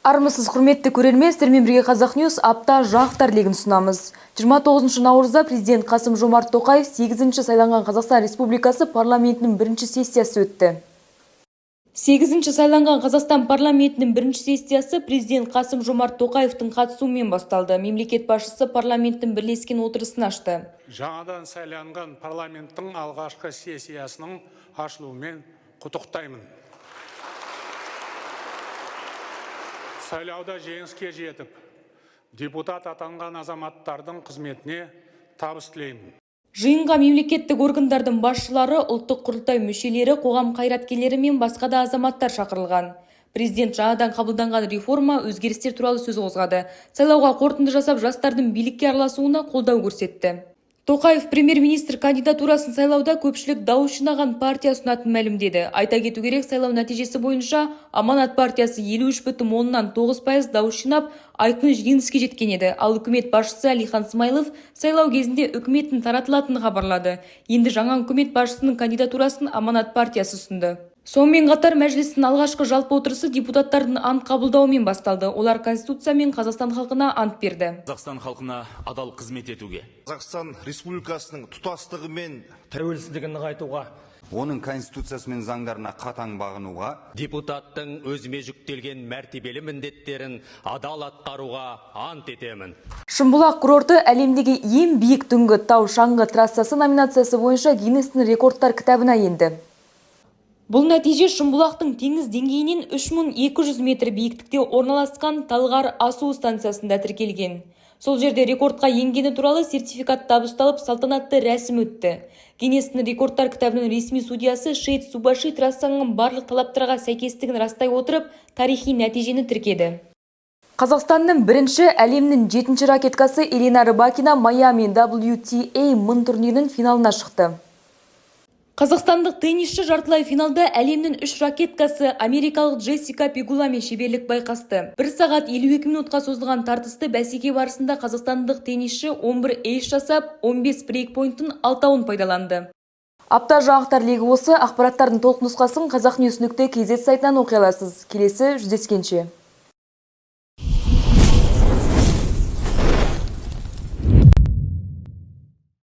Армысыз құрметті көрермен, сіздермен бірге Қазақ Ньюс апта жаңалықтар легін ұсынамыз. 29 наурызда президент Қасым-Жомарт Тоқаев 8-ші сайланған Қазақстан Республикасы парламентінің бірінші сессиясы өтті. 8-ші сайланған Қазақстан парламентінің бірінші сессиясы президент Қасым-Жомарт Тоқаевтың қатысуымен басталды. Мемлекет басшысы парламенттің бірлескен отырысын ашты. Жаңадан сайланған парламенттің алғашқы сессиясының ашылуымен құттықтаймын. Сайлауда жеңіске жетіп, депутат атанған азаматтардың қызметіне табыс тілеймін. Жиынға мемлекеттік органдардың басшылары, ұлттық құрылтай мүшелері, қоғам қайраткерлері мен басқа да азаматтар шақырылған. Президент жаңадан қабылданған реформа өзгерістер туралы сөз қозғады. Сайлауға қорытынды жасап, жастардың билікке араласуына қолдау көрсетті. Тоқаев премьер-министр кандидатурасын сайлауда көпшілік дауыс жинаған партия ұсынатынын мәлімдеді. Айта кету керек, сайлау нәтижесі бойынша Аманат партиясы 53,9% дауыс жинап, айқын жеңіске жеткен еді. Ал үкімет басшысы Әлихан Смайылов сайлау кезінде үкіметтің таратылатынын хабарлады. Енді жаңа үкімет басшысының кандидатурасын Аманат партиясы ұсынды. Сонымен қатар мәжілістің алғашқы жалпы отырысы депутаттардың ант қабылдауымен басталды. Олар Конституция мен Қазақстан халқына ант берді. Қазақстан халқына адал қызмет етуге. Қазақстан Республикасының тұтастығы мен тәуелсіздігін нығайтуға. Оның конституциясы мен заңдарына қатаң бағынуға. Депутаттың өзіме жүктелген мәртебелі міндеттерін адал атқаруға ант етемін. Шымбұлақ курорты әлемдегі ең биік түнгі тау шаңғы трассасы номинациясы бойынша Гиннестің рекордтар кітабына енді. Бұл нәтиже Шымбұлақтың теңіз деңгейінен 3200 метр биіктікте орналасқан Талғар асу станциясында тіркелген. Сол жерде рекордқа енгені туралы сертификат табысталып, салтанатты рәсім өтті. Гиннестің рекордтар кітабының ресми судьясы Шейд Субаши трассаның барлық талаптарға сәйкестігін растай отырып, тарихи нәтижені тіркеді. Қазақстанның бірінші, әлемнің 7-ші ракеткасы Елена Рыбакина Майами WTA 1000 турнирінің финалына шықты. Қазақстандық теннисші жартылай финалда әлемнің 3 ракеткасы америкалық Джессика Пегуламен шеберлік байқасты. 1 сағат 52 минутқа созылған тартысты бәсеке барысында қазақстандық теннисші 11 эйс жасап, 15 брейкпойнттың 6-ын пайдаланды. Апта жаңалықтар легі осы. Ақпараттардың толық нұсқасын қазақньюс.kz сайтынан оқи аласыз. Келесі жүздескенше.